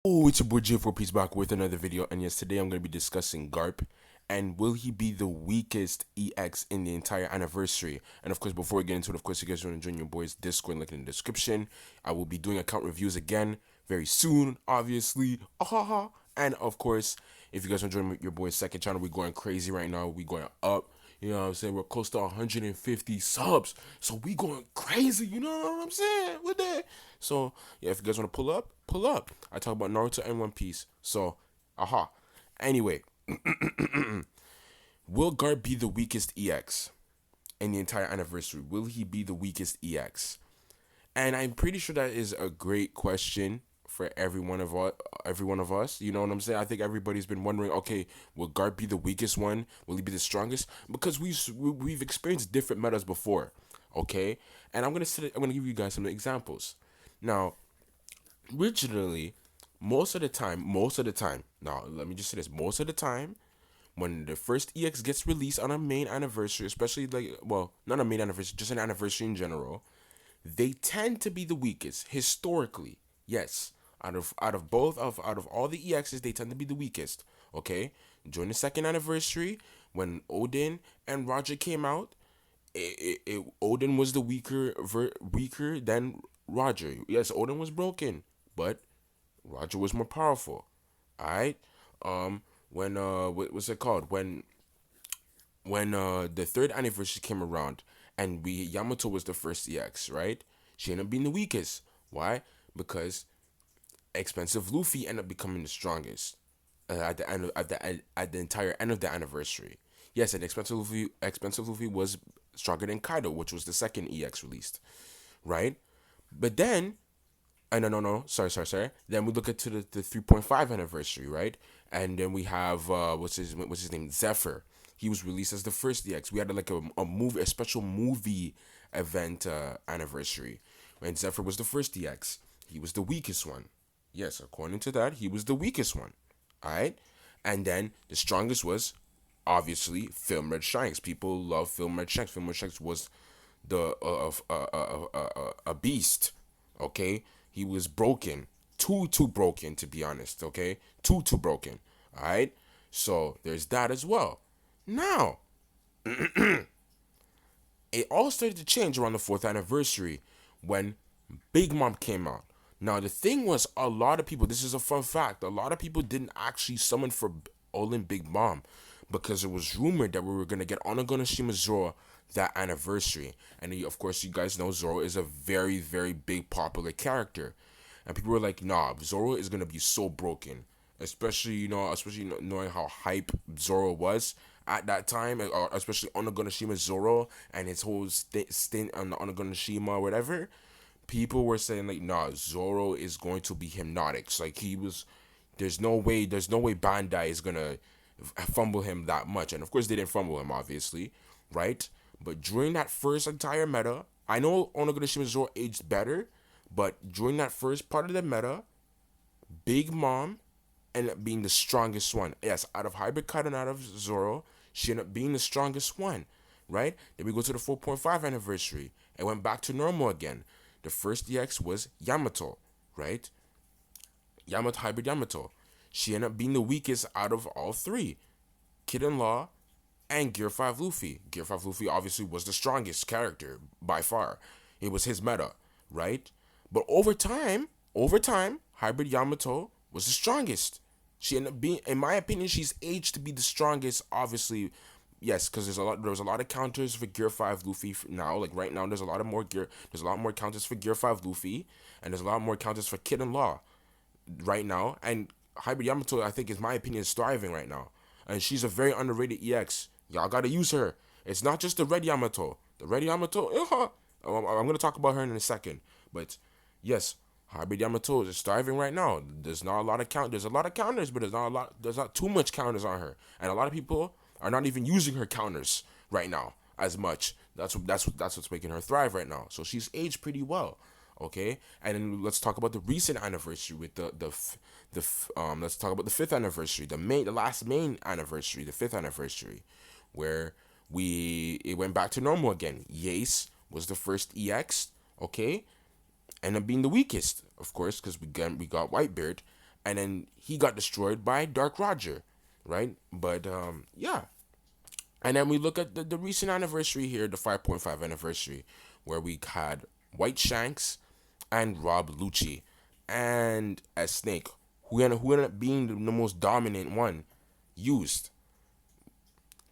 Oh, it's your boy J4Piece back with another video, and yes, today I'm going to be discussing Garp, and will he be the weakest EX in the entire anniversary? And of course, before we get into it, of course, you guys want to join your boys' Discord, link in the description. I will be doing account reviews again very soon, obviously. Ahaha. And of course, if you guys want to join your boys' second channel, we're going crazy right now. We're going up. You know what I'm saying? We're close to 150 subs. So we going crazy. You know what I'm saying? We're there. So, yeah, if you guys want to pull up, pull up. I talk about Naruto and One Piece. So, aha. Anyway, will Garp be the weakest EX in the entire anniversary? Will he be the weakest EX? And I'm pretty sure that is a great question for every one of us. Every one of us, you know what I'm saying? I think everybody's been wondering. Okay, will Garp be the weakest one? Will he be the strongest? Because we've experienced different metas before. Okay, and I'm gonna give you guys some examples. Now, originally, most of the time. Now, let me just say this: most of the time, when the first EX gets released on a main anniversary, especially like, well, not a main anniversary, just an anniversary in general, they tend to be the weakest historically. Yes, out of all the EXs, they tend to be the weakest. Okay, during the second anniversary, when Odin and Roger came out, Odin was the weaker than Roger. Yes, Odin was broken, but Roger was more powerful. All right. When what was it called? When the third anniversary came around, and we Yamato was the first EX, right? She ended up being the weakest. Why? Because expensive Luffy ended up becoming the strongest at the end of, at the entire end of the anniversary. Yes, and expensive Luffy was stronger than Kaido, which was the second EX released, right? But then, no, sorry. Then we look at to the 3.5 anniversary, right? And then we have what's his name, Zephyr. He was released as the first EX. We had like a special movie event anniversary, when Zephyr was the first EX. He was the weakest one. Yes, according to that, he was the weakest one. All right, and then the strongest was obviously Film Red Shanks. People love Film Red Shanks. Film Red Shanks was the a beast. Okay, he was broken, too broken to be honest. Okay, too broken. All right, so there's that as well. Now it all started to change around the fourth anniversary when Big Mom came out. Now the thing was, a lot of people. This is a fun fact. A lot of people didn't actually summon for Olin Big Mom because it was rumored that we were gonna get Onagonashima Zoro that anniversary. And of course, you guys know Zoro is a very big popular character, and people were like, "Nah, Zoro is gonna be so broken." Especially knowing how hype Zoro was at that time, especially Onagonashima Zoro and his whole stint on the Onagonashima or whatever. People were saying like, nah, Zoro is going to be hypnotic. So, like, he was. There's no way Bandai is gonna fumble him that much. And of course, they didn't fumble him, obviously, right? But during that first entire meta, I know Onagonashima Zoro aged better, but during that first part of the meta, Big Mom ended up being the strongest one. Yes, out of Hybrid Cut and out of Zoro, she ended up being the strongest one, right? Then we go to the 4.5 anniversary and went back to normal again. The first EX was Yamato, right? Hybrid Yamato. She ended up being the weakest out of all three. Kid in Law and Gear 5 Luffy. Gear 5 Luffy obviously was the strongest character by far. It was his meta, right? But over time, Hybrid Yamato was the strongest. She ended up being, in my opinion, she's aged to be the strongest. Obviously, yes, because there was a lot of counters for Gear 5 Luffy now. Like right now, there's a lot more counters for Gear 5 Luffy, and there's a lot more counters for Kid and Law right now. And Hybrid Yamato, I think, in my opinion, is thriving right now, and she's a very underrated EX. Y'all gotta use her. It's not just the Red Yamato. The Red Yamato, I'm gonna talk about her in a second, but yes, Hybrid Yamato is thriving right now. There's not a lot of count. There's a lot of counters, but There's not too much counters on her, and a lot of people are not even using her counters right now as much. That's what's making her thrive right now. So she's aged pretty well. Okay, and then let's talk about the recent anniversary with let's talk about the fifth anniversary, the last main anniversary, the fifth anniversary, where it went back to normal again. Yace was the first EX. Okay, ended up being the weakest, of course, because we got Whitebeard, and then he got destroyed by Dark Roger, right? But yeah, and then we look at the recent anniversary here, the 5.5 anniversary, where we had White Shanks and Rob Lucci and as Snake, who ended up being the most dominant one used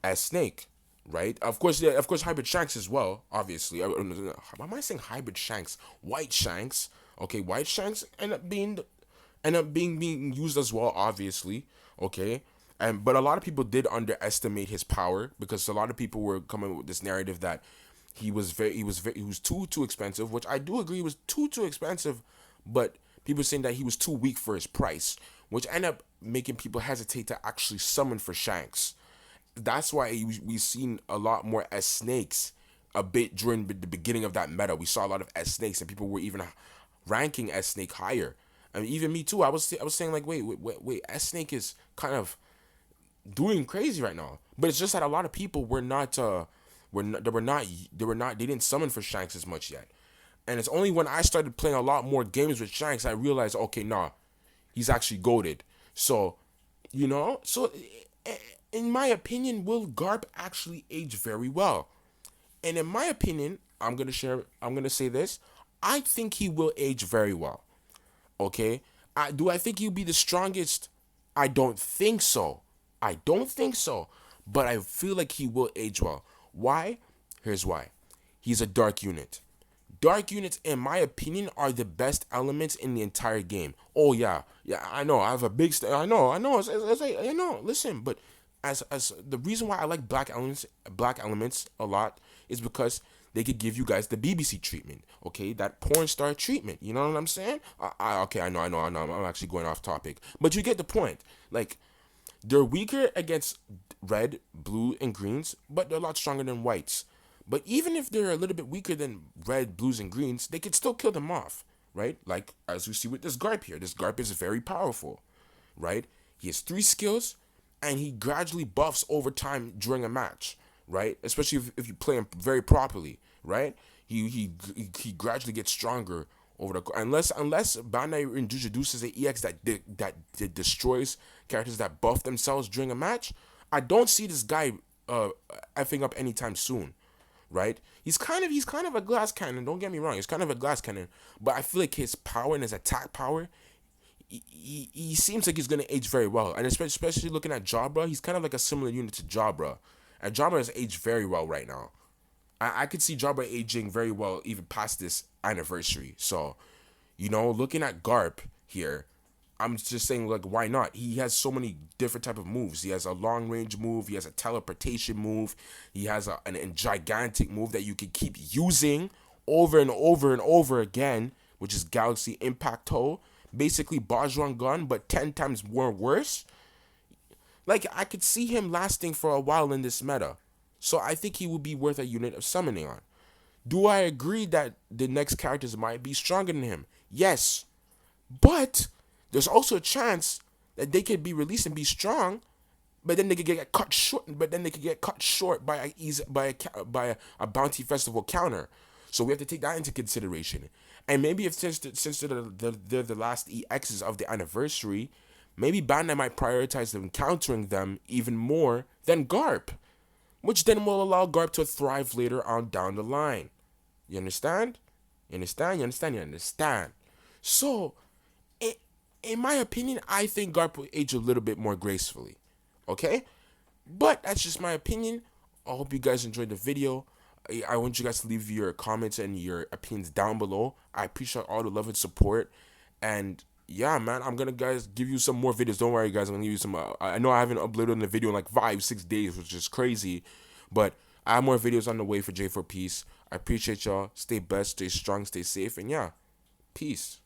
as Snake, right? Of course, yeah, of course, Hybrid Shanks as well. Obviously, why am I saying Hybrid Shanks? White Shanks. Okay, White Shanks end up being used as well. Obviously, okay. And but a lot of people did underestimate his power because a lot of people were coming with this narrative that he was too expensive, which I do agree was too expensive, but people saying that he was too weak for his price, which end up making people hesitate to actually summon for Shanks. That's why we've seen a lot more S snakes a bit during the beginning of that meta. We saw a lot of S snakes, and people were even ranking S snake higher. I mean, even me too. I was saying like, wait, S snake is kind of doing crazy right now. But it's just that a lot of people they didn't summon for Shanks as much yet. And it's only when I started playing a lot more games with Shanks I realized, okay, nah, he's actually goated. So, in my opinion, will Garp actually age very well? And in my opinion, I'm gonna say this. I think he will age very well. Okay? Do I think he'll be the strongest? I don't think so. I don't think so. But I feel like he will age well. Why? Here's why. He's a dark unit. Dark units, in my opinion, are the best elements in the entire game. Oh yeah, I know. I have a big. I know. It's like, I know. Listen, but as the reason why I like black elements a lot is because they could give you guys the BBC treatment, okay? That porn star treatment. You know what I'm saying? Okay, I know. I'm actually going off topic, but you get the point. Like, they're weaker against red, blue, and greens, but they're a lot stronger than whites. But even if they're a little bit weaker than red, blues, and greens, they can still kill them off, right? Like, as we see with this Garp here. This Garp is very powerful, right? He has 3 skills, and he gradually buffs over time during a match, right? Especially if you play him very properly, right? He gradually gets stronger over the unless Bandai introduces an EX that destroys characters that buff themselves during a match. I don't see this guy effing up anytime soon, right? He's kind of a glass cannon. Don't get me wrong. He's kind of a glass cannon, but I feel like his power and his attack power, he seems like he's gonna age very well. And especially looking at Jabra, he's kind of like a similar unit to Jabra, and Jabra has aged very well right now. I could see Jabba aging very well even past this anniversary. So, looking at Garp here, I'm just saying, like, why not? He has so many different type of moves. He has a long range move. He has a teleportation move. He has a gigantic move that you can keep using over and over and over again, which is Galaxy Impact Toe. Basically, Bajrang Gun, but 10 times more worse. Like, I could see him lasting for a while in this meta. So I think he would be worth a unit of summoning on. Do I agree that the next characters might be stronger than him? Yes. But there's also a chance that they could be released and be strong, but then they could get cut short. By a bounty festival counter. So we have to take that into consideration. And maybe if since they're the last EXs of the anniversary, maybe Bandai might prioritize them countering them even more than Garp, which then will allow Garp to thrive later on down the line. You understand? You understand? So, in my opinion, I think Garp will age a little bit more gracefully. Okay? But that's just my opinion. I hope you guys enjoyed the video. I want you guys to leave your comments and your opinions down below. I appreciate all the love and support. And yeah, man, I'm gonna give you some more videos. Don't worry, guys. I'm gonna give you some. I know I haven't uploaded a video in like 5-6 days, which is crazy, but I have more videos on the way for J4Peace. I appreciate y'all. Stay blessed, stay strong, stay safe, and yeah, peace.